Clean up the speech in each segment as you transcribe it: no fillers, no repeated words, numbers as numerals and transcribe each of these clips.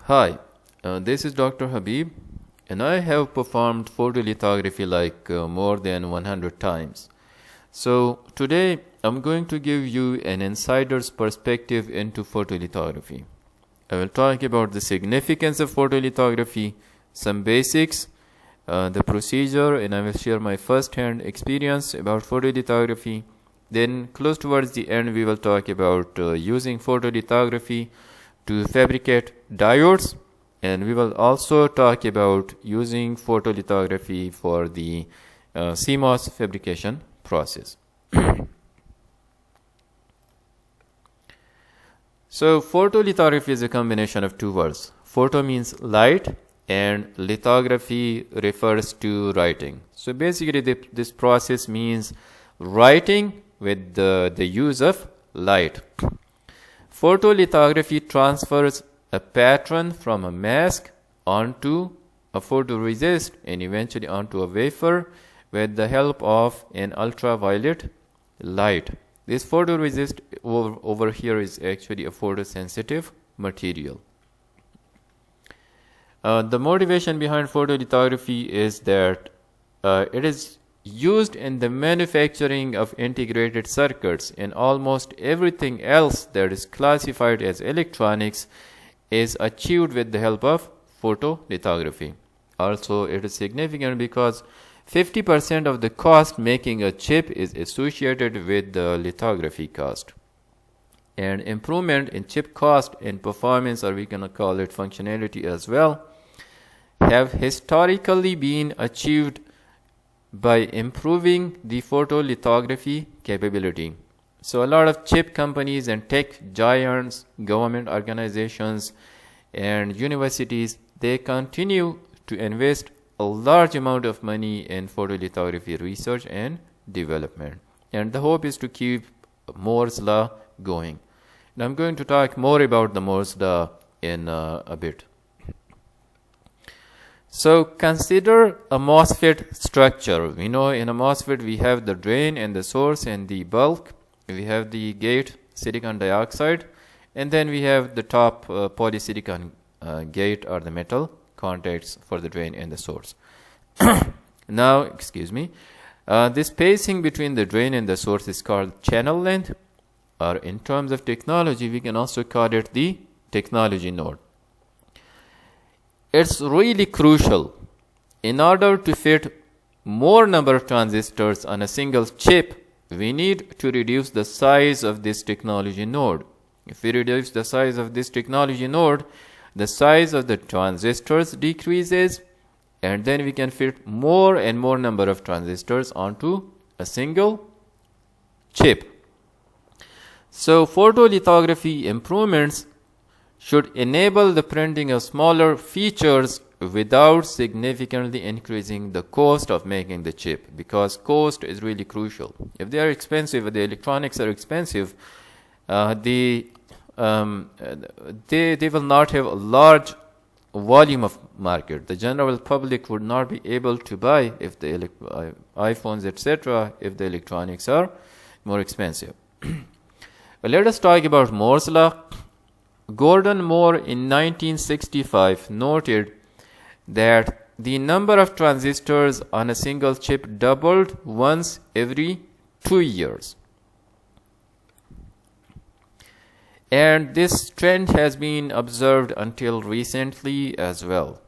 Hi, this is Dr. Habib, and I have performed photolithography more than 100 times. So today I'm going to give you an insider's perspective into photolithography. I will talk about the significance of photolithography, some basics, the procedure, and I will share my first-hand experience about photolithography. Then close towards the end we will talk about using photolithography to fabricate diodes, and we will also talk about using photolithography for the CMOS fabrication process. So photolithography is a combination of two words. Photo means light and lithography refers to writing. So basically this process means writing with the use of light. Photolithography transfers a pattern from a mask onto a photoresist and eventually onto a wafer with the help of an ultraviolet light. This photoresist over here is actually a photosensitive material. The motivation behind photolithography is that it is used in the manufacturing of integrated circuits, and almost everything else that is classified as electronics is achieved with the help of photolithography. Also, it is significant because 50% of the cost making a chip is associated with the lithography cost. And improvement in chip cost and performance, or we can call it functionality as well, have historically been achieved by improving the photolithography capability. So a lot of chip companies and tech giants, government organizations, and universities, they continue to invest a large amount of money in photolithography research and development. And the hope is to keep Moore's law going. And I'm going to talk more about the Moore's law in a bit. So consider a MOSFET structure. We know in a MOSFET we have the drain and the source and the bulk. We have the gate, silicon dioxide, and then we have the top polysilicon gate or the metal contacts for the drain and the source. Now, this spacing between the drain and the source is called channel length, or in terms of technology we can also call it the technology node. It's really crucial. In order to fit more number of transistors on a single chip, we need to reduce the size of this technology node. If we reduce the size of this technology node, the size of the transistors decreases, and then we can fit more and more number of transistors onto a single chip. So photolithography improvements should enable the printing of smaller features without significantly increasing the cost of making the chip, because cost is really crucial. If they are expensive, if the electronics are expensive, they will not have a large volume of market. The general public would not be able to buy if the iPhones, etc., if the electronics are more expensive. But let us talk about Moore's law. Gordon Moore in 1965 noted that the number of transistors on a single chip doubled once every 2 years. And this trend has been observed until recently as well.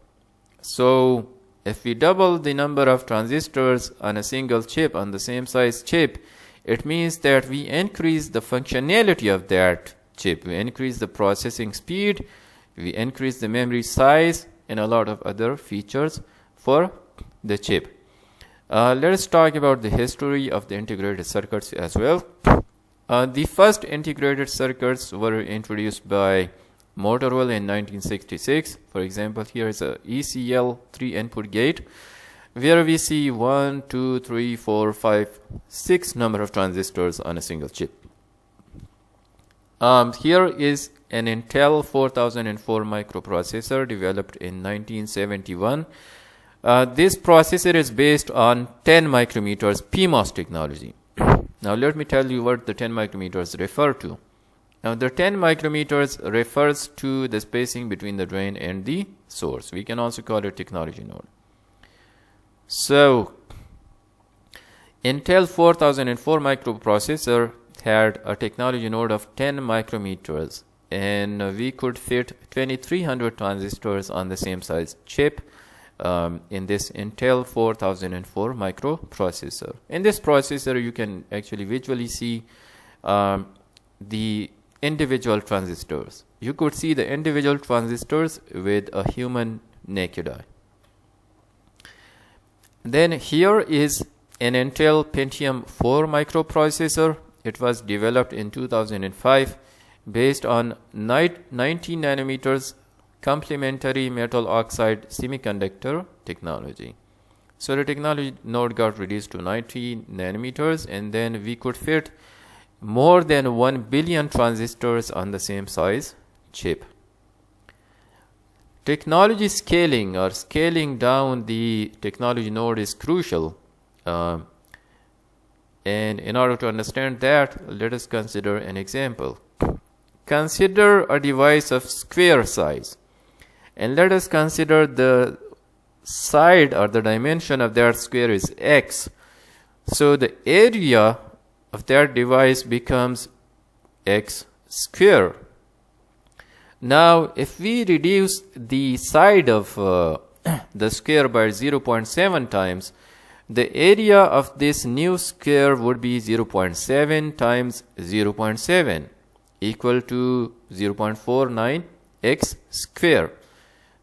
So if we double the number of transistors on a single chip, on the same size chip, it means that we increase the functionality of that chip. We increase the processing speed, we increase the memory size, and a lot of other features for the chip. Let us talk about the history of the integrated circuits as well. The first integrated circuits were introduced by Motorola in 1966. For example, here is a ECL 3 input gate where we see 1, 2, 3, 4, 5, 6 number of transistors on a single chip. Here is an Intel 4004 microprocessor developed in 1971. This processor is based on 10 micrometers PMOS technology. Now let me tell you what the 10 micrometers refer to. Now the 10 micrometers refers to the spacing between the drain and the source. We can also call it technology node. So Intel 4004 microprocessor had a technology node of 10 micrometers, and we could fit 2300 transistors on the same size chip in this Intel 4004 microprocessor. In this processor, you can actually visually see the individual transistors. You could see the individual transistors with a human naked eye. Then here is an Intel Pentium 4 microprocessor. It was developed in 2005 based on 90 nanometers complementary metal oxide semiconductor technology. So the technology node got reduced to 90 nanometers, and then we could fit more than 1 billion transistors on the same size chip. Technology scaling or scaling down the technology node is crucial. And in order to understand that, let us consider an example. Consider a device of square size, and let us consider the side or the dimension of that square is x. So the area of that device becomes x square. Now if we reduce the side of the square by 0.7 times, the area of this new square would be 0.7 times 0.7 equal to 0.49 x square.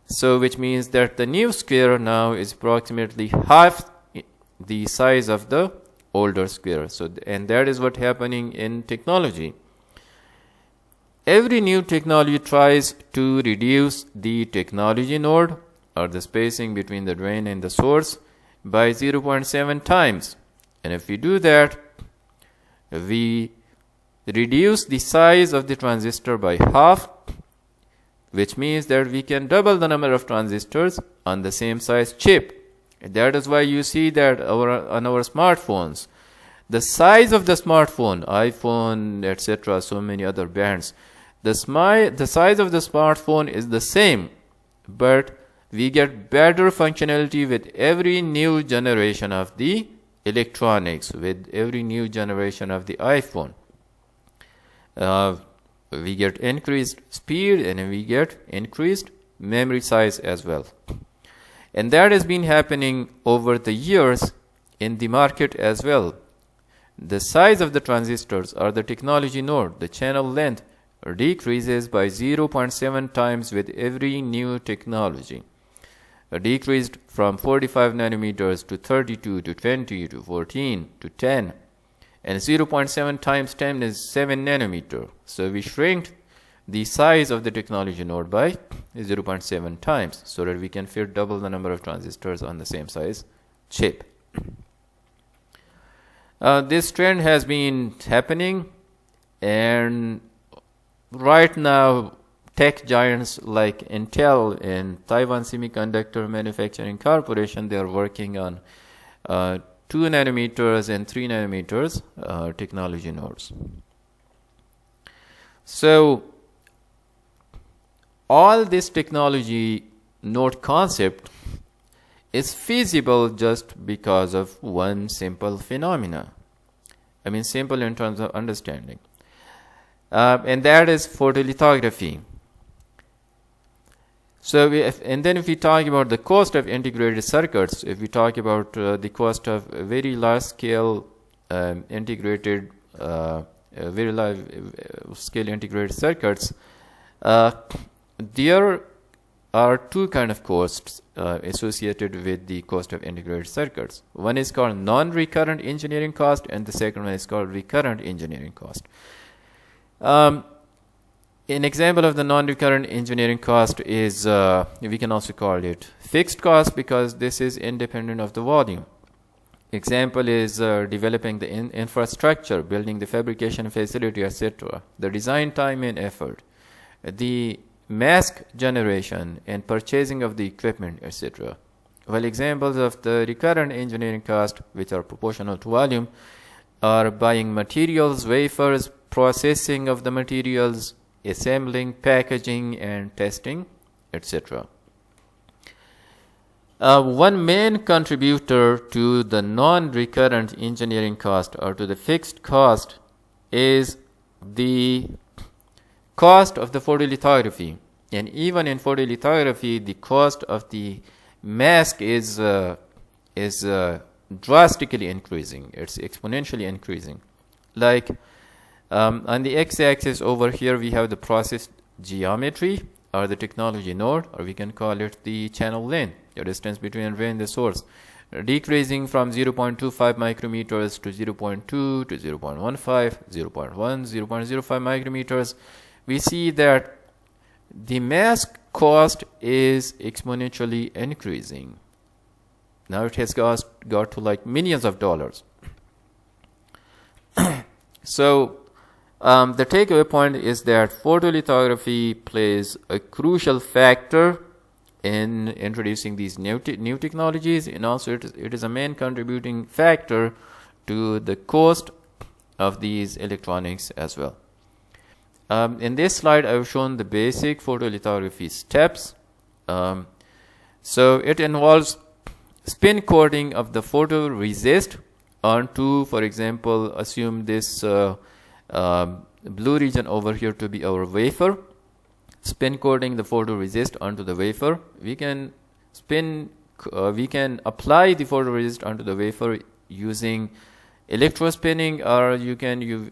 So which means that the new square now is approximately half the size of the older square. So and that is what happening in technology. Every new technology tries to reduce the technology node or the spacing between the drain and the source by 0.7 times. And if we do that, we reduce the size of the transistor by half, which means that we can double the number of transistors on the same size chip. And that is why you see that on our smartphones, the size of the smartphone, iPhone, etc., so many other brands, the size of the smartphone is the same, but we get better functionality with every new generation of the electronics, with every new generation of the iPhone. We get increased speed and we get increased memory size as well. And that has been happening over the years in the market as well. The size of the transistors or the technology node, the channel length, decreases by 0.7 times with every new technology. Decreased from 45 nanometers to 32 to 20 to 14 to 10. And 0.7 times 10 is 7 nanometer. So we shrinked the size of the technology node by 0.7 times so that we can fit double the number of transistors on the same size chip. This trend has been happening, and right now tech giants like Intel and Taiwan Semiconductor Manufacturing Corporation, they are working on 2 nanometers and 3 nanometers technology nodes. So all this technology node concept is feasible just because of one simple phenomena. I mean simple in terms of understanding. And that is photolithography. So if we talk about the cost of integrated circuits, if we talk about the cost of very large scale integrated very large scale integrated circuits, there are two kind of costs associated with the cost of integrated circuits. One is called non-recurrent engineering cost, and the second one is called recurrent engineering cost. An example of the non-recurrent engineering cost is, we can also call it fixed cost, because this is independent of the volume. Example is developing the infrastructure, building the fabrication facility, etc. The design time and effort, the mask generation and purchasing of the equipment, etc. Well, examples of the recurrent engineering cost, which are proportional to volume, are buying materials, wafers, processing of the materials, assembling, packaging, and testing, etc. One main contributor to the non-recurrent engineering cost or to the fixed cost is the cost of the photolithography. And even in photolithography, the cost of the mask is drastically increasing. It's exponentially increasing. Like on the x-axis over here, we have the process geometry or the technology node, or we can call it the channel length, the distance between the drain and the source, decreasing from 0.25 micrometers to 0.2 to 0.15, 0.1, 0.05 micrometers. We see that the mask cost is exponentially increasing. Now it has got to like millions of dollars. So the takeaway point is that photolithography plays a crucial factor in introducing these new technologies, and also it is a main contributing factor to the cost of these electronics as well. In this slide, I've shown the basic photolithography steps. So it involves spin coating of the photoresist onto, for example, assume this blue region over here to be our wafer. Spin coating the photoresist onto the wafer. We can apply the photoresist onto the wafer using electrospinning, or you can use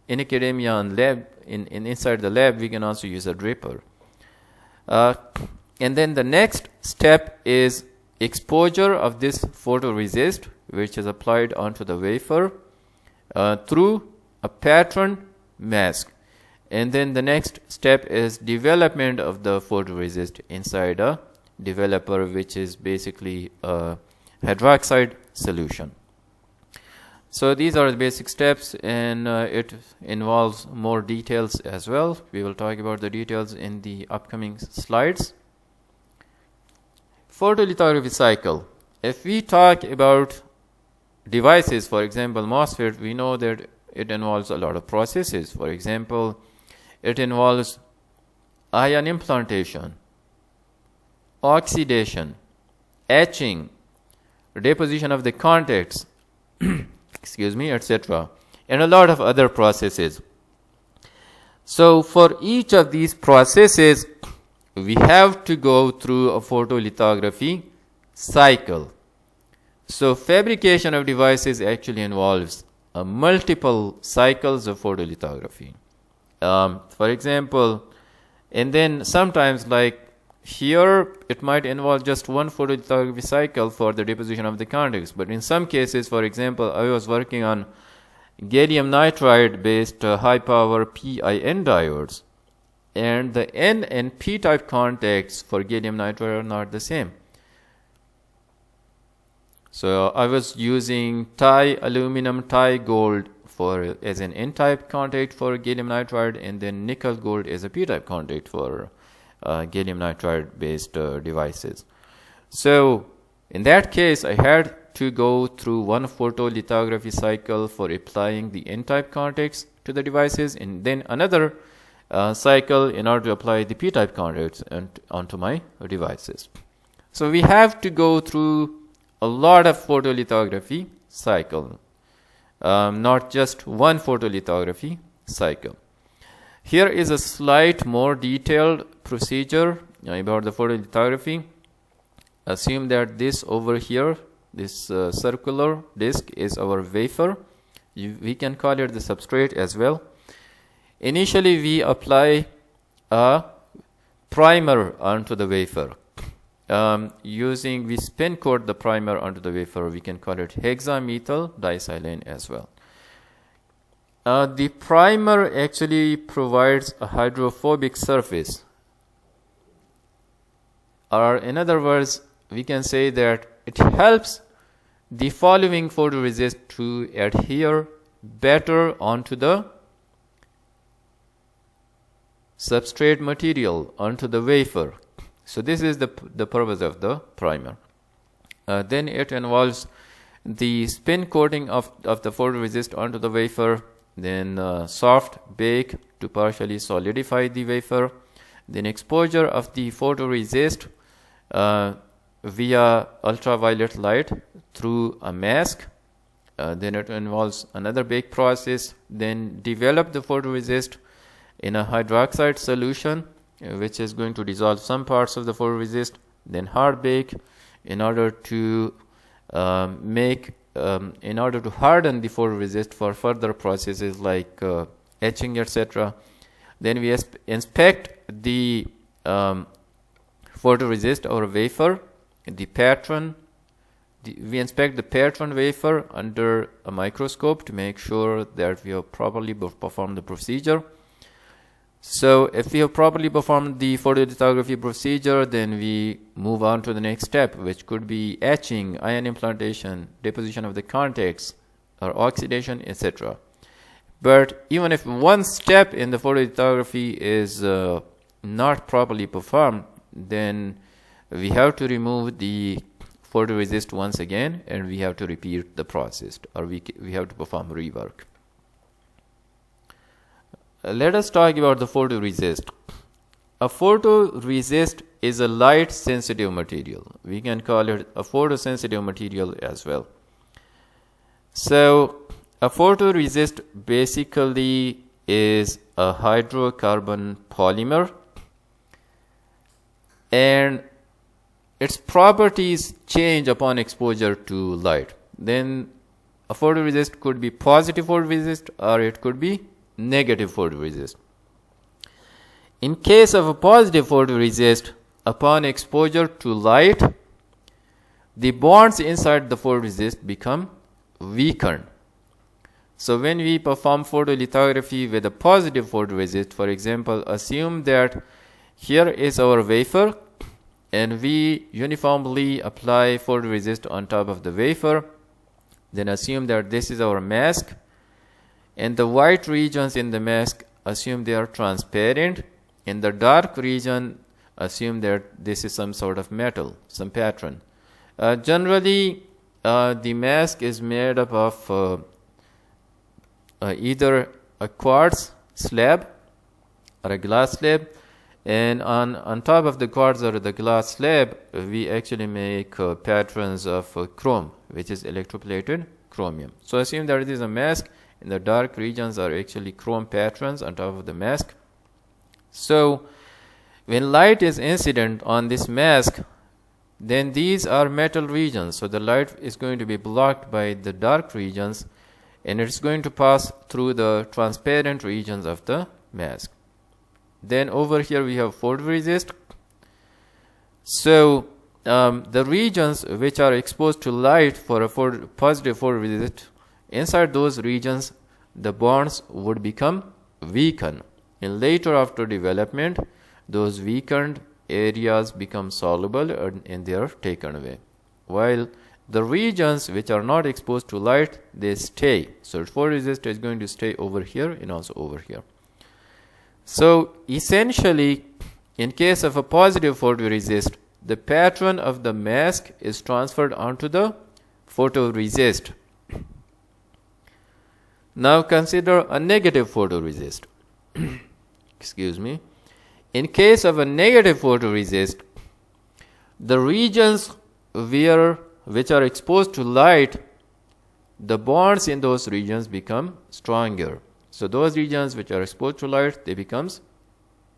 in academia and lab, inside the lab, we can also use a dripper. And then the next step is exposure of this photoresist, which is applied onto the wafer through a pattern mask. And then the next step is development of the photoresist inside a developer, which is basically a hydroxide solution. So these are the basic steps, and it involves more details as well. We will talk about the details in the upcoming slides. Photolithography cycle. If we talk about devices, for example, MOSFET, we know that it involves a lot of processes. For example, it involves ion implantation, oxidation, etching, deposition of the contacts, excuse me, etc., and a lot of other processes. So for each of these processes, we have to go through a photolithography cycle. So fabrication of devices actually involves multiple cycles of photolithography. For example, and then sometimes like here, it might involve just one photolithography cycle for the deposition of the contacts. But in some cases, for example, I was working on gallium nitride based high power PIN diodes, and the N and P type contacts for gallium nitride are not the same. So I was using Ti aluminum, Ti gold as an N type contact for gallium nitride, and then nickel gold as a P type contact for gallium nitride based devices. So in that case, I had to go through one photolithography cycle for applying the N-type contacts to the devices, and then another cycle in order to apply the P-type contacts onto my devices. So we have to go through a lot of photolithography cycle, not just one photolithography cycle. Here is a slight more detailed procedure about the photolithography. Assume that this over here, this circular disc is our wafer. We can call it the substrate as well. Initially, we apply a primer onto the wafer. We spin coat the primer onto the wafer. We can call it hexamethyl disilane as well. The primer actually provides a hydrophobic surface, or in other words, we can say that it helps the following photoresist to adhere better onto the substrate material, onto the wafer. So this is the purpose of the primer. Then it involves the spin coating of the photoresist onto the wafer. then soft bake to partially solidify the wafer, then exposure of the photoresist via ultraviolet light through a mask. Then it involves another bake process, then develop the photoresist in a hydroxide solution which is going to dissolve some parts of the photoresist, then hard bake in order to in order to harden the photoresist for further processes like etching, etc. Then we inspect the photoresist or wafer, the pattern. We inspect the pattern wafer under a microscope to make sure that we have properly performed the procedure. So if we have properly performed the photolithography procedure, then we move on to the next step, which could be etching, ion implantation, deposition of the contacts, or oxidation, etc. But even if one step in the photolithography is not properly performed, then we have to remove the photoresist once again, and we have to repeat the process, or we have to perform rework. Let us talk about the photoresist. A photoresist is a light sensitive material. We can call it a photosensitive material as well. So a photoresist basically is a hydrocarbon polymer, and its properties change upon exposure to light. Then a photoresist could be positive photoresist or it could be negative photoresist. In case of a positive photoresist, upon exposure to light, the bonds inside the photoresist become weakened. So when we perform photolithography with a positive photoresist, for example, assume that here is our wafer and we uniformly apply photoresist on top of the wafer. Then assume that this is our mask, and the white regions in the mask, assume they are transparent. In the dark region, assume that this is some sort of metal, some pattern. Generally, the mask is made up of either a quartz slab or a glass slab, and on top of the quartz or the glass slab, we actually make patterns of chrome, which is electroplated chromium. So assume that it is a mask, and the dark regions are actually chrome patterns on top of the mask. So when light is incident on this mask, then these are metal regions. So the light is going to be blocked by the dark regions, and it's going to pass through the transparent regions of the mask. Then over here we have photoresist. So the regions which are exposed to light for a positive photoresist, inside those regions the bonds would become weakened, and later after development those weakened areas become soluble and they are taken away, while the regions which are not exposed to light, they stay. So photoresist is going to stay over here and also over here. So essentially, in case of a positive photoresist, the pattern of the mask is transferred onto the photoresist. Now consider a negative photoresist. Excuse me. In case of a negative photoresist, the regions which are exposed to light, the bonds in those regions become stronger. So those regions which are exposed to light, they become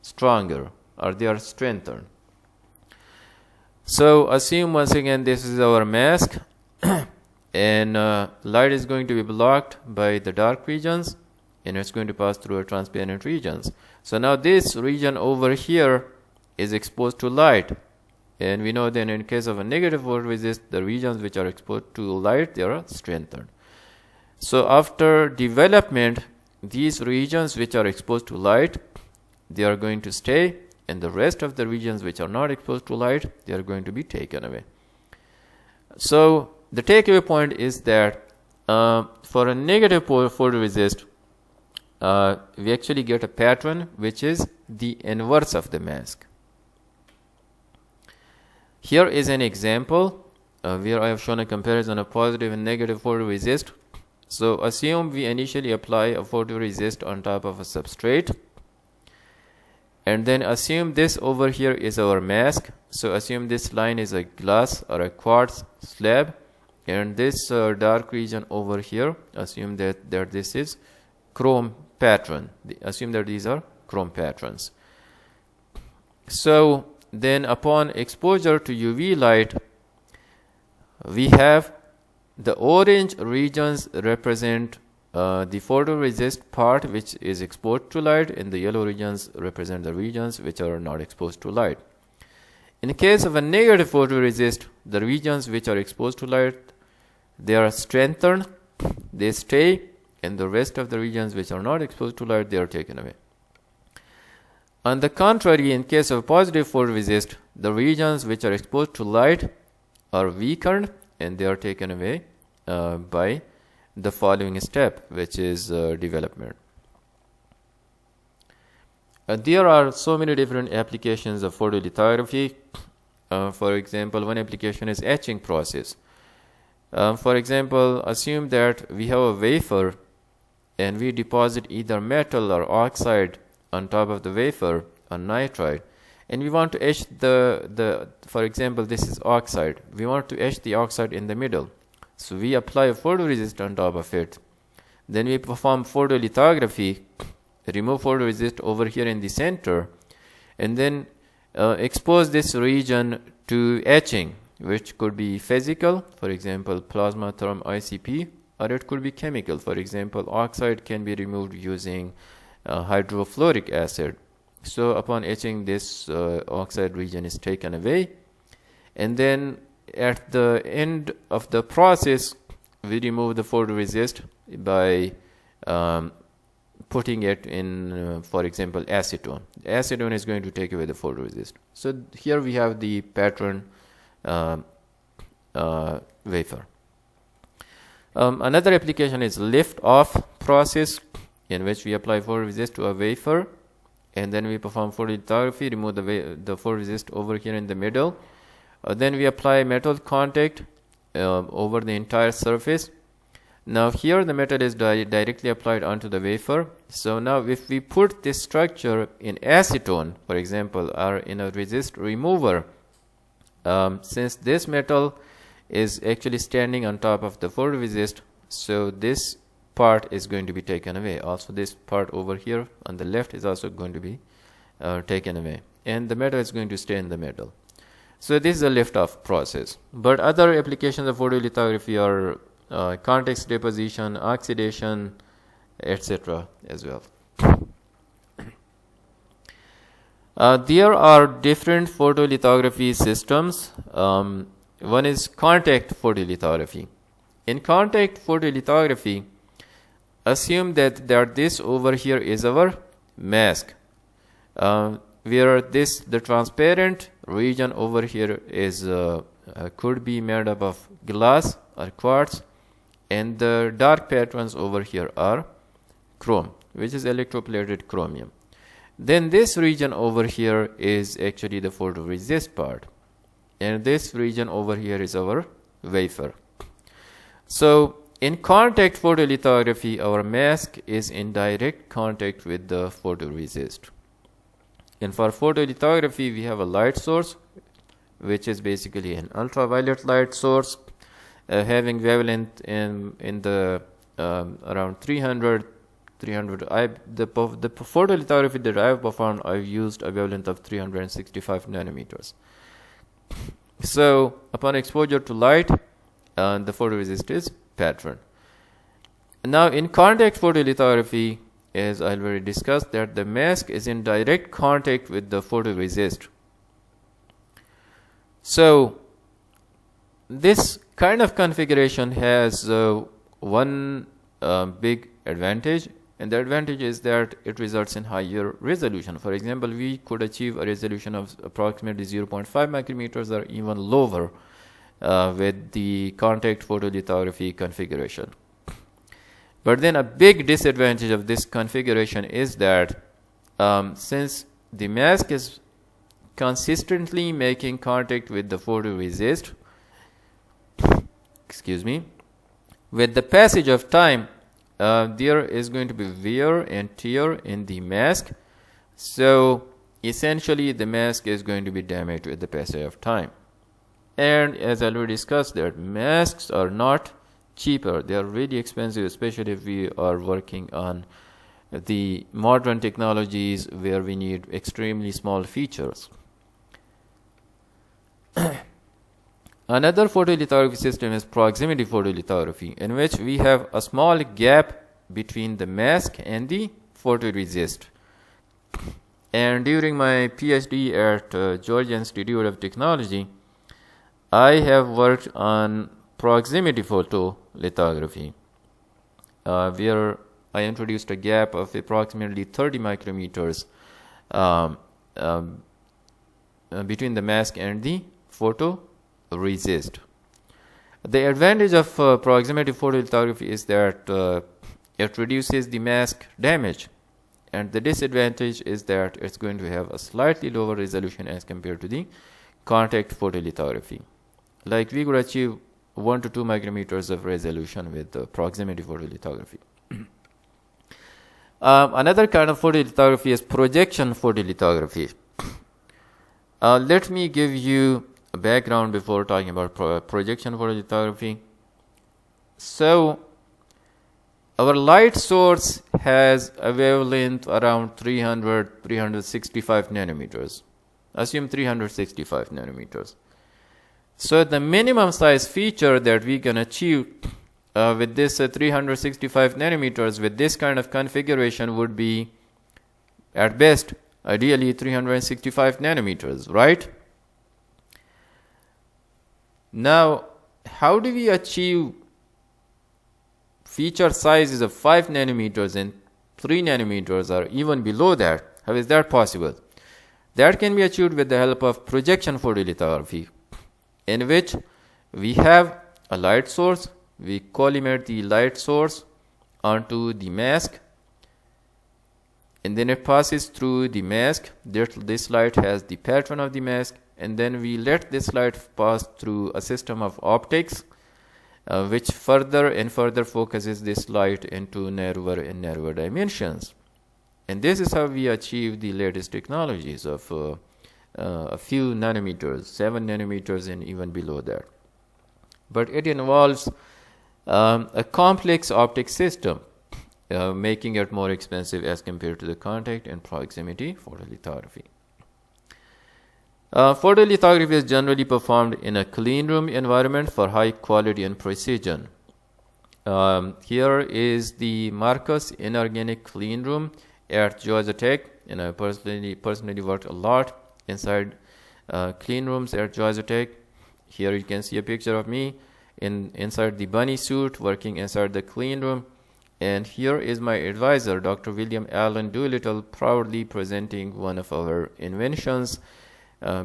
stronger, or they are strengthened. So assume once again this is our mask, and light is going to be blocked by the dark regions, and it's going to pass through a transparent regions. So now this region over here is exposed to light, and we know then in case of a negative photoresist, the regions which are exposed to light, they are strengthened. So after development, these regions which are exposed to light, they are going to stay, and the rest of the regions which are not exposed to light, they are going to be taken away. So the takeaway point is that for a negative photoresist, we actually get a pattern which is the inverse of the mask. Here is an example where I have shown a comparison of positive and negative photoresist. So assume we initially apply a photoresist on top of a substrate, and then assume this over here is our mask. So assume this line is a glass or a quartz slab, and this dark region over here, assume that this is chrome pattern. Assume that these are chrome patterns. So then upon exposure to UV light, we have the orange regions represent the photoresist part which is exposed to light, and the yellow regions represent the regions which are not exposed to light. In the case of a negative photoresist, the regions which are exposed to light, they are strengthened, they stay, and the rest of the regions which are not exposed to light, they are taken away. On the contrary, in case of positive photoresist, the regions which are exposed to light are weakened, and they are taken away by the following step, which is development. There are so many different applications of photolithography. For example, one application is etching process. For example, assume that we have a wafer and we deposit either metal or oxide on top of the wafer on nitride, and we want to etch for example, this is oxide. We want to etch the oxide in the middle. So we apply a photoresist on top of it. Then we perform photolithography, remove photoresist over here in the center, and then expose this region to etching, which could be physical, for example, plasma therm ICP, or it could be chemical. For example, oxide can be removed using hydrofluoric acid. So upon etching, this oxide region is taken away, and then at the end of the process, we remove the photoresist by putting it in, for example, acetone. Acetone is going to take away the photoresist. So here we have the pattern wafer. Another application is lift-off process, in which we apply photoresist to a wafer, and then we perform photolithography, remove the photoresist over here in the middle. Then we apply metal contact over the entire surface. Now here the metal is directly applied onto the wafer. So now if we put this structure in acetone, for example, or in a resist remover, since this metal is actually standing on top of the photoresist, so this part is going to be taken away. Also this part over here on the left is also going to be taken away, and the metal is going to stay in the middle. So this is a lift-off process. But other applications of photolithography are context deposition, oxidation, etc. as well. There are different photolithography systems. One is contact photolithography. In contact photolithography, assume that this over here is our mask, where the transparent region over here is could be made up of glass or quartz, and the dark patterns over here are chrome, which is electroplated chromium. Then this region over here is actually the photoresist part, and this region over here is our wafer. So in contact photolithography, our mask is in direct contact with the photoresist. And for photolithography, we have a light source, which is basically an ultraviolet light source, having wavelength in the around 300. The photolithography that I have performed, I've used a wavelength of 365 nanometers. So upon exposure to light, the photoresist is patterned. Now in contact photolithography, as I already discussed, that the mask is in direct contact with the photoresist. So this kind of configuration has one big advantage, and the advantage is that it results in higher resolution. For example, we could achieve a resolution of approximately 0.5 micrometers or even lower with the contact photolithography configuration. But then a big disadvantage of this configuration is that since the mask is consistently making contact with the photoresist, with the passage of time, there is going to be wear and tear in the mask. So essentially the mask is going to be damaged with the passage of time. And as I already discussed, that masks are not cheaper. They are really expensive, especially if we are working on the modern technologies where we need extremely small features. Another photolithography system is proximity photolithography, in which we have a small gap between the mask and the photoresist. And during my PhD at Georgia Institute of Technology, I have worked on proximity photolithography, where I introduced a gap of approximately 30 micrometers between the mask and the photoresist. The advantage of proximity photolithography is that it reduces the mask damage, and the disadvantage is that it's going to have a slightly lower resolution as compared to the contact photolithography. Like we could achieve 1 to 2 micrometers of resolution with the proximity photolithography. Another kind of photolithography is projection photolithography. Let me give you a background before talking about projection photolithography. So, our light source has a wavelength around 365 nanometers. Assume 365 nanometers. So the minimum size feature that we can achieve with this 365 nanometers with this kind of configuration would be, at best, ideally 365 nanometers, right? Now, how do we achieve feature sizes of 5 nanometers and 3 nanometers or even below that? How is that possible? That can be achieved with the help of projection photolithography, in which we have a light source, we collimate the light source onto the mask, and then it passes through the mask. This light has the pattern of the mask, and then we let this light pass through a system of optics, which further and further focuses this light into narrower and narrower dimensions. And this is how we achieve the latest technologies of a few nanometers, 7 nanometers and even below that. But it involves a complex optic system, making it more expensive as compared to the contact and proximity photolithography. Photolithography is generally performed in a clean room environment for high quality and precision. Here is the Marcus Inorganic Clean Room at Georgia Tech, and I personally worked a lot inside clean rooms at Georgia Tech. Here you can see a picture of me inside the bunny suit working inside the clean room, and here is my advisor, Dr. William Allen Doolittle, proudly presenting one of our inventions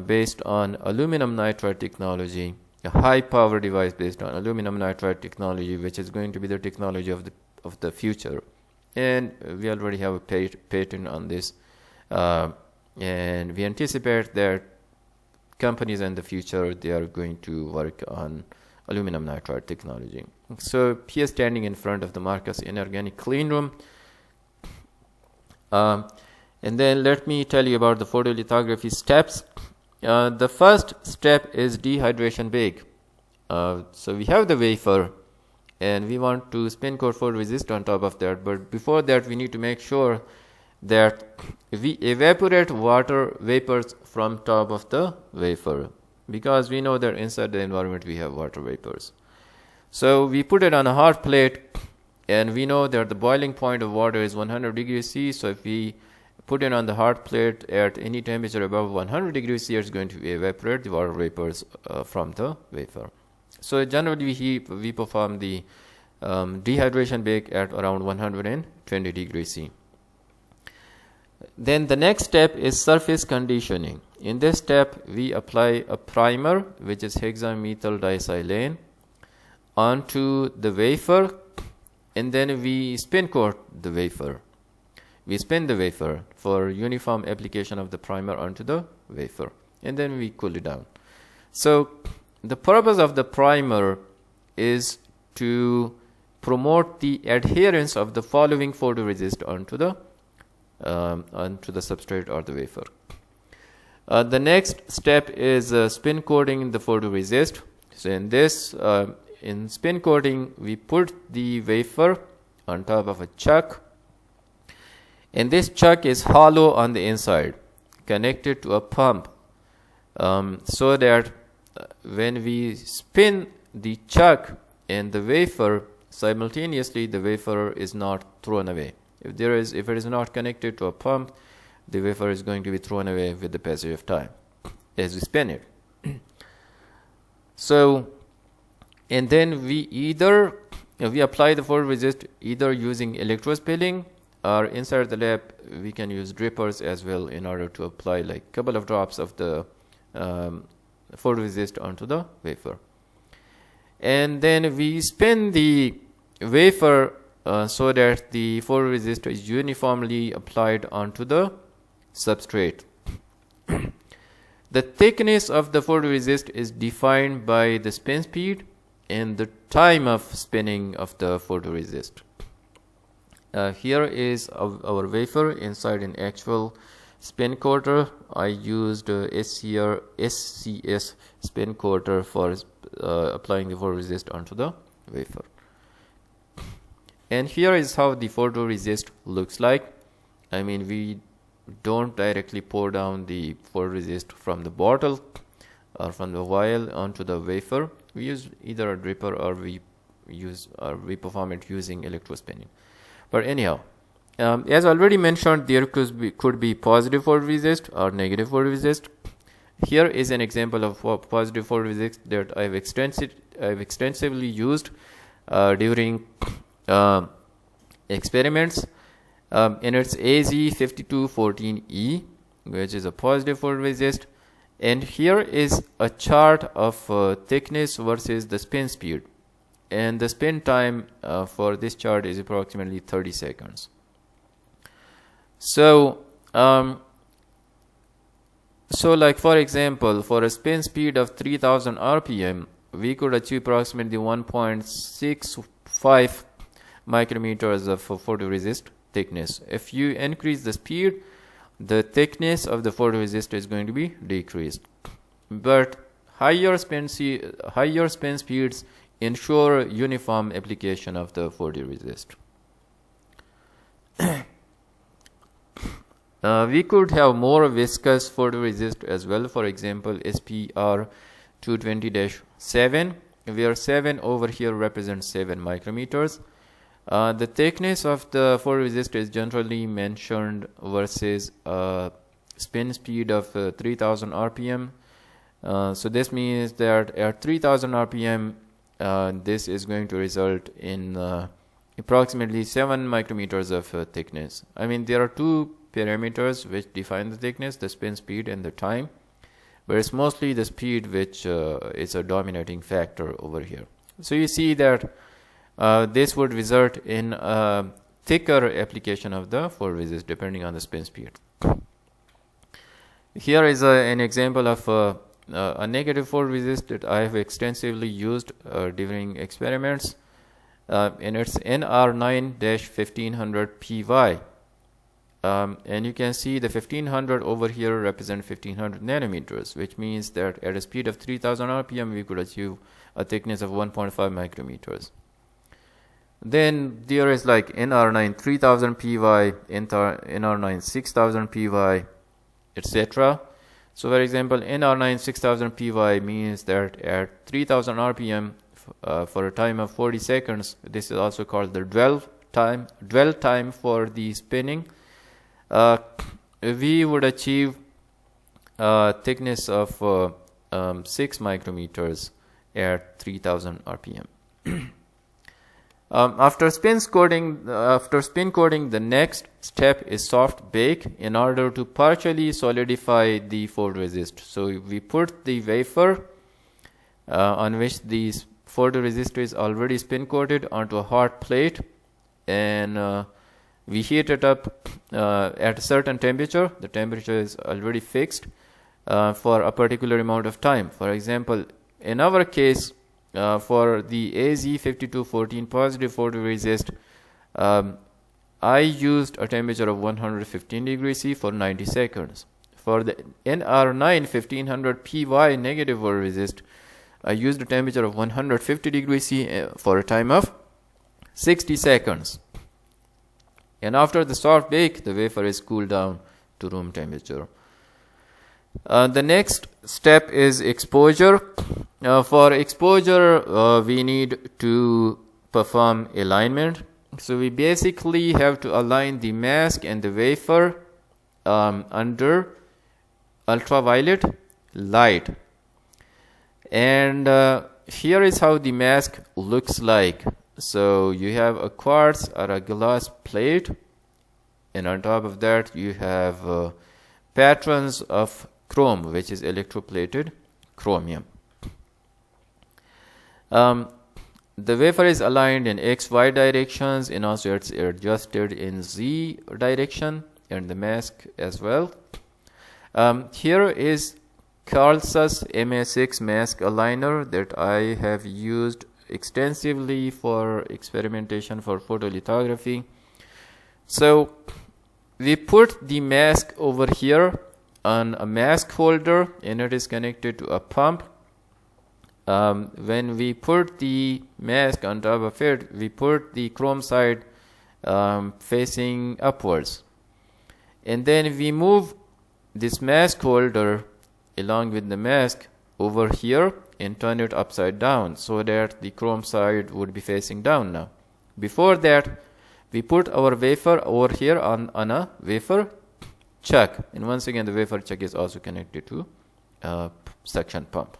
based on aluminum nitride technology, a high power device based on aluminum nitride technology, which is going to be the technology of the future. And we already have a patent on this, and we anticipate that companies in the future, they are going to work on aluminum nitride technology. So he is standing in front of the Marcus Inorganic Clean Room. And then let me tell you about the photolithography steps. The first step is dehydration bake. So we have the wafer, and we want to spin coat photoresist on top of that. But before that, we need to make sure that we evaporate water vapors from top of the wafer, because we know that inside the environment we have water vapors. So we put it on a hot plate, and we know that the boiling point of water is 100 degrees C. So if we put it on the hot plate at any temperature above 100 degrees C, it's going to evaporate the water vapors from the wafer. So generally we perform the dehydration bake at around 120 degrees C. Then the next step is surface conditioning. In this step, we apply a primer, which is hexamethyl disilane, onto the wafer, and then we spin coat the wafer. We spin the wafer for uniform application of the primer onto the wafer, and then we cool it down. So the purpose of the primer is to promote the adherence of the following photoresist onto the substrate or the wafer. The next step is spin coating the photoresist. So in this, in spin coating, we put the wafer on top of a chuck, and this chuck is hollow on the inside, connected to a pump, so that when we spin the chuck and the wafer simultaneously, the wafer is not thrown away. If it is not connected to a pump, the wafer is going to be thrown away with the passage of time as we spin it. So, and then we apply the photoresist either using electrospilling, or inside the lab we can use drippers as well in order to apply like a couple of drops of the photoresist onto the wafer. And then we spin the wafer so that the photoresist is uniformly applied onto the substrate. The thickness of the photoresist is defined by the spin speed and the time of spinning of the photoresist. Here is our wafer inside an actual spin coater. I used SCS spin coater for applying the photoresist onto the wafer. And here is how the photoresist looks like. I mean, we don't directly pour down the photoresist from the bottle or from the vial onto the wafer. We use either a dripper or we perform it using electrospinning. But anyhow, as already mentioned, there could be positive photoresist or negative photoresist. Here is an example of positive photoresist that I've extensively used during experiments. And it's AZ5214E, which is a positive photoresist. And here is a chart of thickness versus the spin speed. And the spin time for this chart is approximately 30 seconds. So, like for example, for a spin speed of 3000 RPM, we could achieve approximately 1.65 micrometers of photoresist thickness. If you increase the speed, the thickness of the photoresist is going to be decreased. But higher spin speeds ensure uniform application of the photoresist. We could have more viscous photoresist as well. For example, SPR 220-7, where 7 over here represents 7 micrometers. The thickness of the photoresist is generally mentioned versus spin speed of 3000 RPM. So this means that at 3000 RPM, this is going to result in approximately 7 micrometers of thickness. I mean, there are two parameters which define the thickness, the spin speed and the time, but it's mostly the speed which is a dominating factor over here. So you see that this would result in a thicker application of the photoresist depending on the spin speed. Here is an example of a negative photoresist that I have extensively used during experiments, and it's NR9-1500 PY. And you can see the 1500 over here represent 1500 nanometers, which means that at a speed of 3000 RPM we could achieve a thickness of 1.5 micrometers. Then there is like NR9 3000 PY, NR9 6000 PY, etc. So for example, NR9 6000 PY means that at 3000 RPM for a time of 40 seconds, this is also called the dwell time for the spinning, we would achieve a thickness of 6 micrometers at 3000 RPM. After spin coating, the next step is soft bake in order to partially solidify the photoresist. So we put the wafer on which the photoresist is already spin coated onto a hot plate, and we heat it up at a certain temperature. The temperature is already fixed for a particular amount of time. For example, in our case, for the AZ5214 positive photoresist, I used a temperature of 115 degrees C for 90 seconds. For the NR9 1500 PY negative photoresist, I used a temperature of 150 degrees C for a time of 60 seconds. And after the soft bake, the wafer is cooled down to room temperature. The next step is exposure. For exposure, we need to perform alignment. So we basically have to align the mask and the wafer under ultraviolet light. And here is how the mask looks like. So you have a quartz or a glass plate, and on top of that you have patterns of chrome, which is electroplated chromium. The wafer is aligned in XY directions, and also it's adjusted in Z direction, and the mask as well. Here is Carls's MA6 mask aligner that I have used extensively for experimentation for photolithography. So we put the mask over here on a mask holder, and it is connected to a pump. When we put the mask on top of it, we put the chrome side facing upwards, and then we move this mask holder along with the mask over here and turn it upside down so that the chrome side would be facing down now. Before that, we put our wafer over here on a wafer chuck, and once again the wafer chuck is also connected to a suction pump.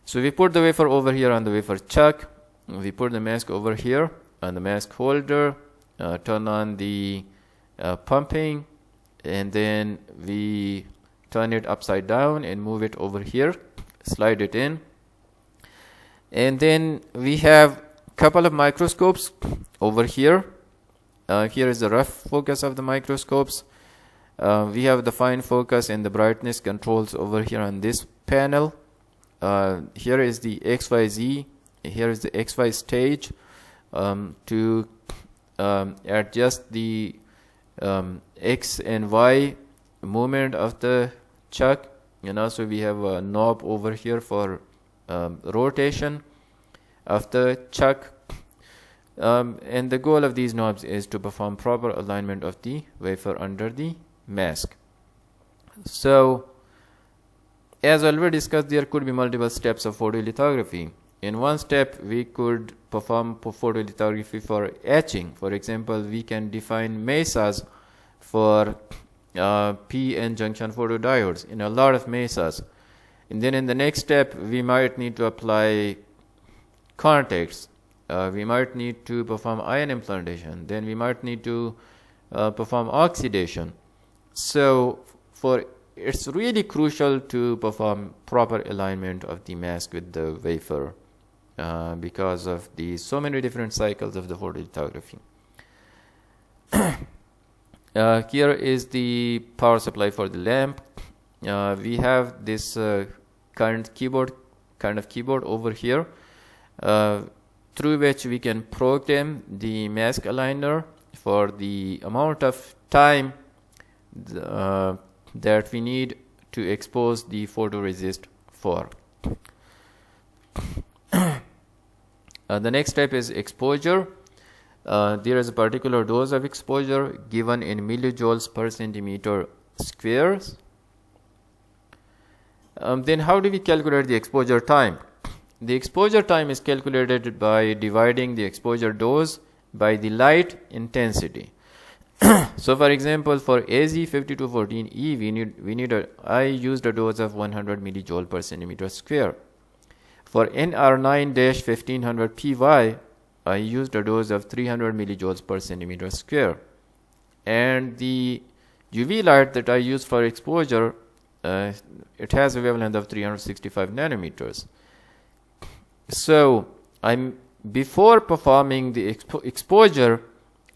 So we put the wafer over here on the wafer chuck, we put the mask over here on the mask holder, turn on the pumping, and then we turn it upside down and move it over here, slide it in. And then we have a couple of microscopes over here. Here is the rough focus of the microscopes. We have the fine focus and the brightness controls over here on this panel. Here is the XYZ, here is the XY stage to adjust the X and Y movement of the chuck, and also we have a knob over here for rotation of the chuck, and the goal of these knobs is to perform proper alignment of the wafer under the mask. So as already discussed, there could be multiple steps of photolithography. In one step, we could perform photolithography for etching. For example, we can define mesas for P-N junction photodiodes in a lot of mesas. And then in the next step, we might need to apply contacts. We might need to perform ion implantation. Then we might need to perform oxidation. So it's really crucial to perform proper alignment of the mask with the wafer because of the so many different cycles of the photolithography. Here is the power supply for the lamp. We have this kind of keyboard over here through which we can program the mask aligner for the amount of time that we need to expose the photoresist for. The next step is exposure. There is a particular dose of exposure given in millijoules per centimeter squares. Then how do we calculate the exposure time? The exposure time is calculated by dividing the exposure dose by the light intensity. So for example, for AZ5214E, I used a dose of 100 millijoule per centimeter square. For NR9-1500 PY, I used a dose of 300 millijoules per centimeter square. And the UV light that I used for exposure, it has a wavelength of 365 nanometers. So before performing the exposure,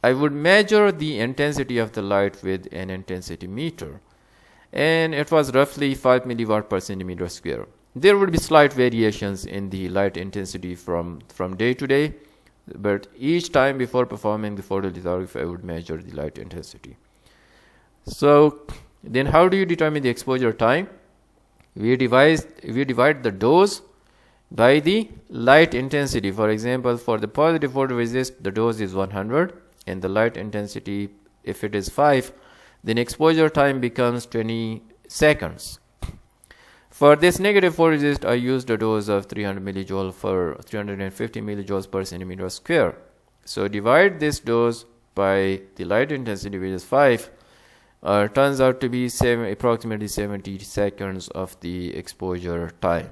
I would measure the intensity of the light with an intensity meter, and it was roughly 5 milliwatt per centimeter square. there would be slight variations in the light intensity from day to day, but each time before performing the photolithography I would measure the light intensity. So then how do you determine the exposure time? We divide the dose by the light intensity. For example, for the positive photoresist, the dose is 100 and the light intensity, if it is 5, then exposure time becomes 20 seconds. For this negative photoresist, I used a dose of 300 millijoule for 350 millijoules per centimeter square. So divide this dose by the light intensity, which is 5, turns out to be approximately 70 seconds of the exposure time.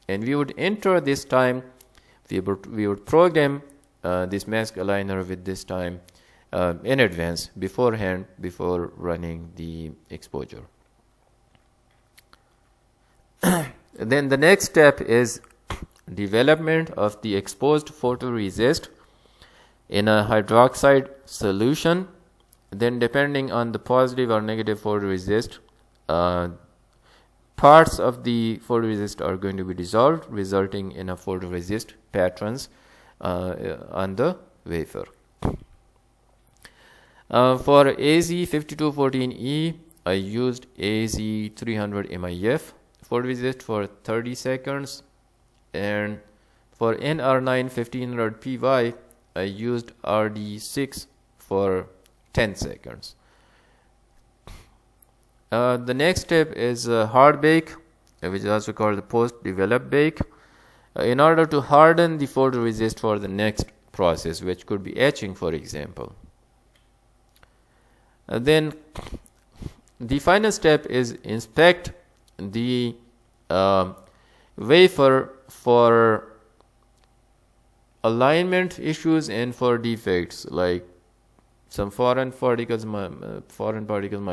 And we would enter this time, we would program this mask aligner with this time in advance, beforehand, before running the exposure. Then the next step is development of the exposed photoresist in a hydroxide solution. Then depending on the positive or negative photoresist, parts of the photoresist are going to be dissolved, resulting in a photoresist patterns on the wafer. For AZ5214E, I used AZ300 MIF photoresist for 30 seconds, and for NR9 1500 PY, I used RD6 for 10 seconds. The next step is hard bake, which is also called the post-develop bake, in order to harden the photoresist for the next process, which could be etching, for example. Then the final step is inspect the wafer for alignment issues and for defects, like some foreign particles might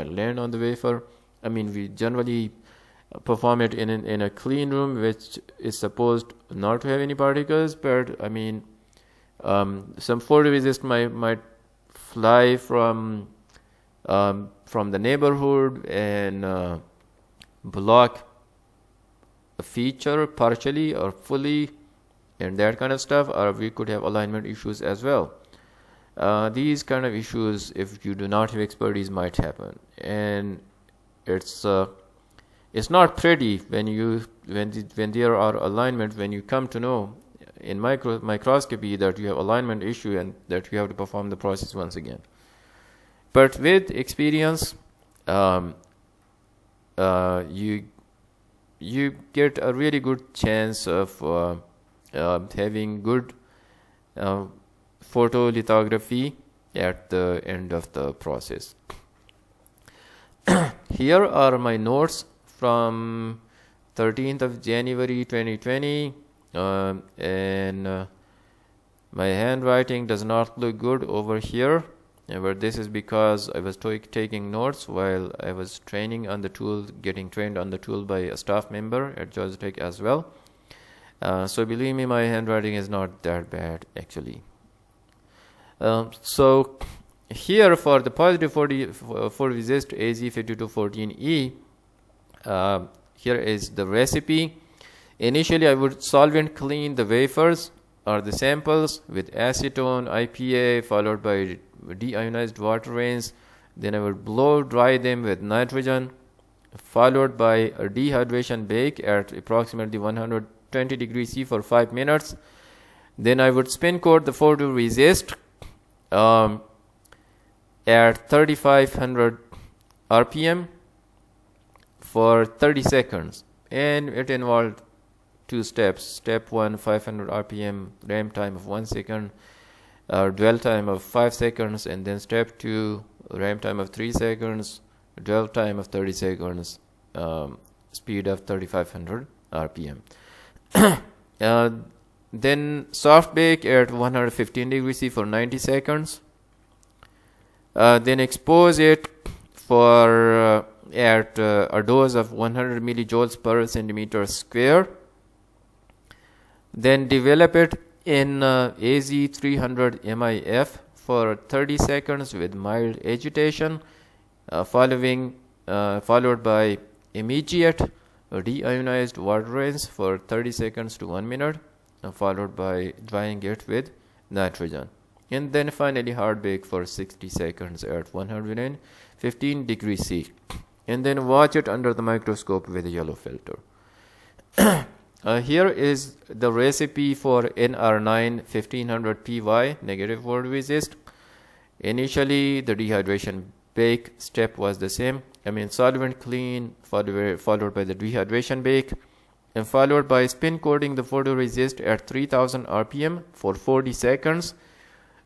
land on the wafer. I mean, we generally perform it in a clean room, which is supposed not to have any particles, but I mean, some photoresist might fly from the neighborhood and block a feature partially or fully, and that kind of stuff, or we could have alignment issues as well. These kind of issues, if you do not have expertise, might happen, and it's not pretty when there are alignment, when you come to know in microscopy that you have alignment issue and that you have to perform the process once again. But with experience, you get a really good chance of having good photolithography at the end of the process. Here are my notes from 13th of January 2020, and my handwriting does not look good over here, but this is because I was taking notes while I was training on the tool, getting trained on the tool by a staff member at Georgia Tech as well. So believe me, my handwriting is not that bad actually. So here for the positive photoresist AZ5214E, here is the recipe. Initially, I would solvent clean the wafers or the samples with acetone, IPA, followed by deionized water rinse. Then I would blow dry them with nitrogen, followed by a dehydration bake at approximately 120 degrees C for 5 minutes. Then I would spin coat the photoresist at 3500 RPM for 30 seconds, and it involved 2 steps. Step 1, 500 RPM, ramp time of 1 second, dwell time of 5 seconds, and then step 2, ramp time of 3 seconds, dwell time of 30 seconds, speed of 3500 RPM. Then soft bake at 115 degrees C for 90 seconds. Then expose it for at a dose of 100 millijoules per centimeter square. Then develop it in AZ300 MIF for 30 seconds with mild agitation, followed by immediate deionized water rinse for 30 seconds to 1 minute, followed by drying it with nitrogen. And then finally hard bake for 60 seconds at 115 degrees C. And then watch it under the microscope with a yellow filter. Here is the recipe for NR9 1500 PY negative photoresist. Initially, the dehydration bake step was the same. Solvent clean, followed by the dehydration bake, and followed by spin coating the photoresist at 3000 RPM for 40 seconds.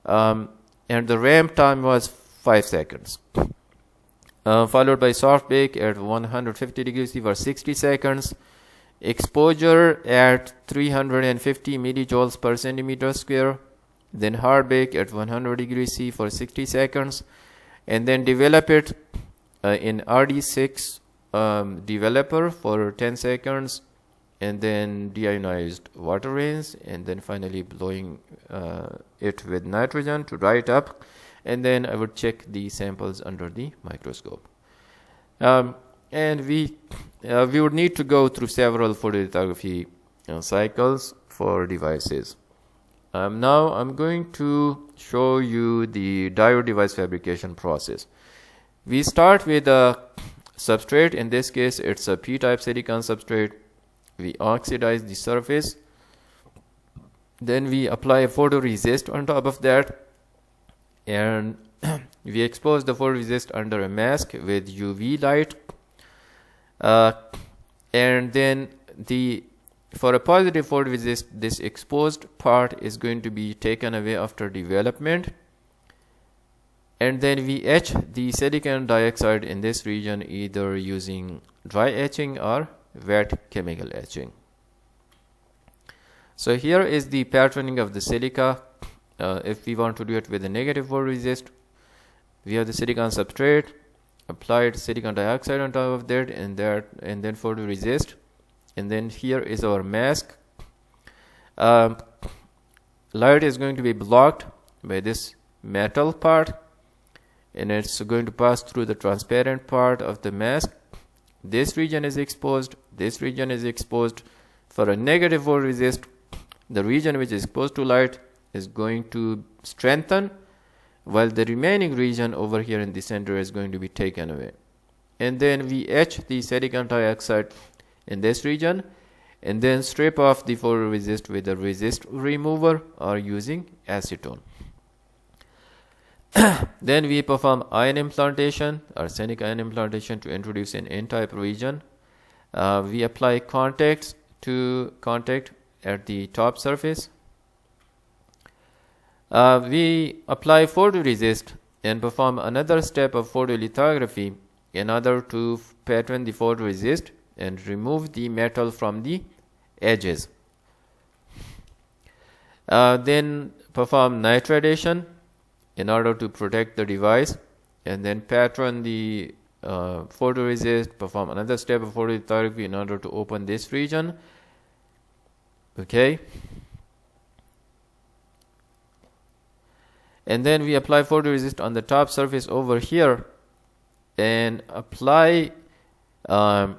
And the ramp time was 5 seconds. Followed by soft bake at 150 degrees C for 60 seconds. Exposure at 350 millijoules per centimeter square. Then hard bake at 100 degrees C for 60 seconds. And then develop it in RD6 developer for 10 seconds. And then deionized water rinse. And then finally blowing it with nitrogen to dry it up. And then I would check the samples under the microscope. And we would need to go through several photolithography cycles for devices. Now I'm going to show you the diode device fabrication process. We start with a substrate. In this case, it's a p-type silicon substrate. We oxidize the surface. Then we apply a photoresist on top of that. And we expose the photoresist under a mask with UV light. And then for a positive photoresist, this exposed part is going to be taken away after development. And then we etch the silicon dioxide in this region either using dry etching or wet chemical etching. So here is the patterning of the silica. If we want to do it with a negative photoresist, we have the silicon substrate, applied silicon dioxide on top of that, and then photoresist. And then here is our mask. Light is going to be blocked by this metal part, and it's going to pass through the transparent part of the mask. This region is exposed. This region is exposed. For a negative photoresist, the region which is exposed to light is going to strengthen, while the remaining region over here in the center is going to be taken away. And then we etch the silicon dioxide in this region, and then strip off the photoresist with a resist remover or using acetone. Then we perform ion implantation, arsenic ion implantation, to introduce an N-type region. We apply contact at the top surface. We apply photoresist and perform another step of photolithography in order to pattern the photoresist and remove the metal from the edges. Then perform nitridation in order to protect the device, and then pattern the photoresist, perform another step of photolithography in order to open this region. Okay. And then we apply photoresist on the top surface over here and apply a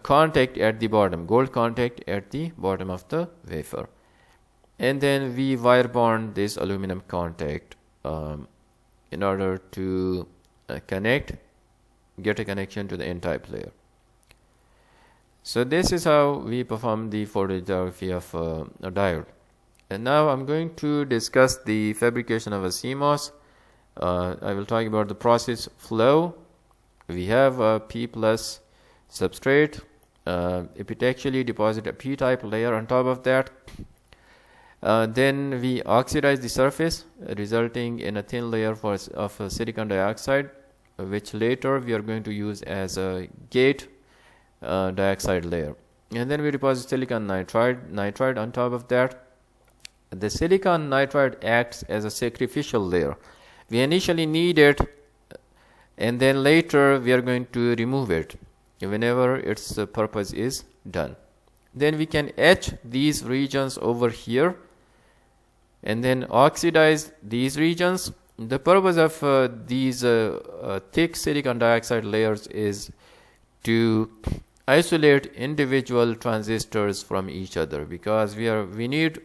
contact at the bottom, gold contact at the bottom of the wafer. And then we wire bond this aluminum contact in order to get a connection to the N-type layer. So this is how we perform the photolithography of a diode. And now I'm going to discuss the fabrication of a CMOS. I will talk about the process flow. We have a P plus substrate. Epitaxially deposit a P-type layer on top of that. Then we oxidize the surface, resulting in a thin layer of silicon dioxide, which later we are going to use as a gate dioxide layer. And then we deposit silicon nitride on top of that. The silicon nitride acts as a sacrificial layer. We initially need it, and then later we are going to remove it whenever its purpose is done. Then we can etch these regions over here and then oxidize these regions. The purpose of these thick silicon dioxide layers is to isolate individual transistors from each other, because we need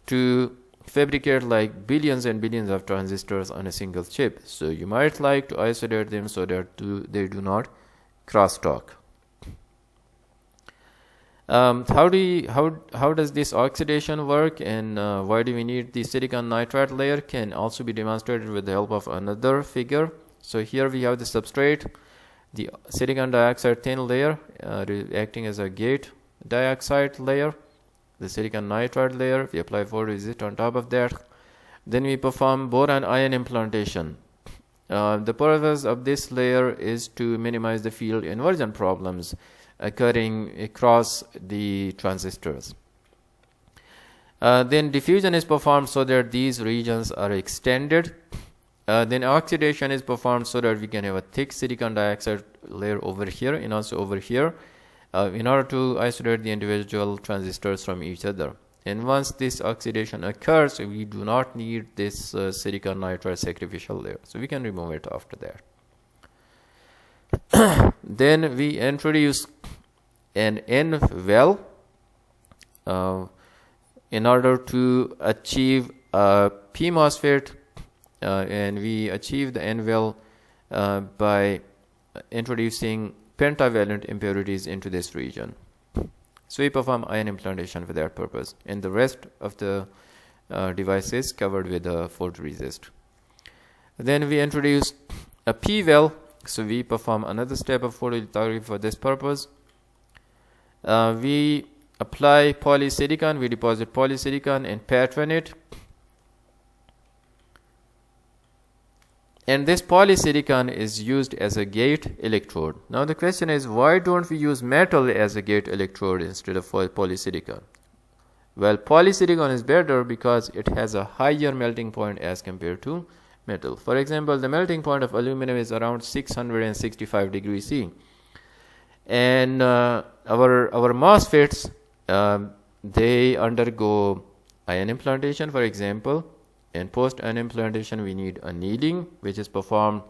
to fabricate like billions and billions of transistors on a single chip. So you might like to isolate them so that they do not crosstalk. How does this oxidation work, and why do we need the silicon nitride layer, can also be demonstrated with the help of another figure. So here we have the substrate, the silicon dioxide thin layer acting as a gate dioxide layer, the silicon nitride layer, we apply photoresist on top of that. Then we perform boron ion implantation. The purpose of this layer is to minimize the field inversion problems occurring across the transistors. Then diffusion is performed so that these regions are extended. Then oxidation is performed so that we can have a thick silicon dioxide layer over here and also over here in order to isolate the individual transistors from each other. And once this oxidation occurs, we do not need this silicon nitride sacrificial layer, so we can remove it after that. Then we introduce an unveil in order to achieve a PMOSFET, and we achieve the unveil by introducing pentavalent impurities into this region. So we perform ion implantation for that purpose, and the rest of the device is covered with a photoresist. Then we introduce a P-well, so we perform another step of photolithography for this purpose. We apply polysilicon, we deposit polysilicon and pattern it. And this polysilicon is used as a gate electrode. Now the question is, why don't we use metal as a gate electrode instead of polysilicon? Well, polysilicon is better because it has a higher melting point as compared to metal. For example, the melting point of aluminum is around 665 degrees C. And our MOSFETs, they undergo ion implantation, for example. And post ion implantation, we need annealing, which is performed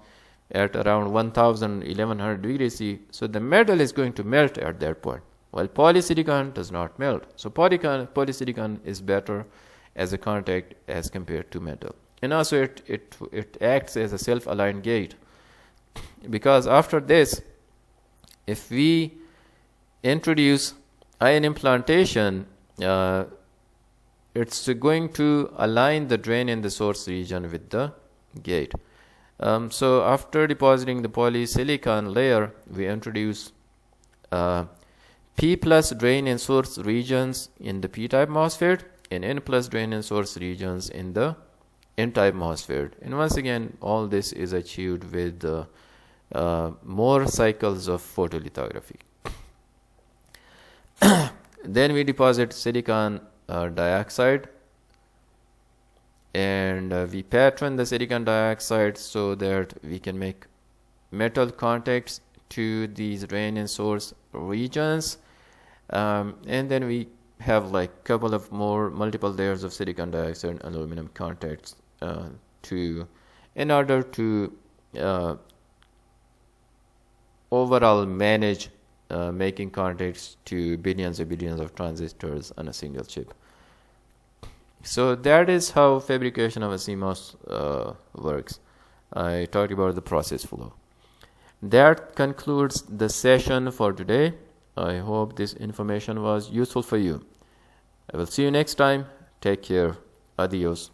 at around 1100 degrees C. So the metal is going to melt at that point, while polysilicon does not melt. So polysilicon is better as a contact as compared to metal. And also it acts as a self-aligned gate, because after this, if we introduce ion implantation, it's going to align the drain and the source region with the gate. So after depositing the polysilicon layer, we introduce P plus drain and source regions in the P-type MOSFET and N plus drain and source regions in the N-type MOSFET. And once again, all this is achieved with more cycles of photolithography. Then we deposit silicon dioxide, and we pattern the silicon dioxide so that we can make metal contacts to these drain and source regions, and then we have like couple of multiple layers of silicon dioxide and aluminum contacts in order to overall manage making contacts to billions and billions of transistors on a single chip. So that is how fabrication of a CMOS works. I talked about the process flow. That concludes the session for today. I hope this information was useful for you. I will see you next time. Take care. Adios.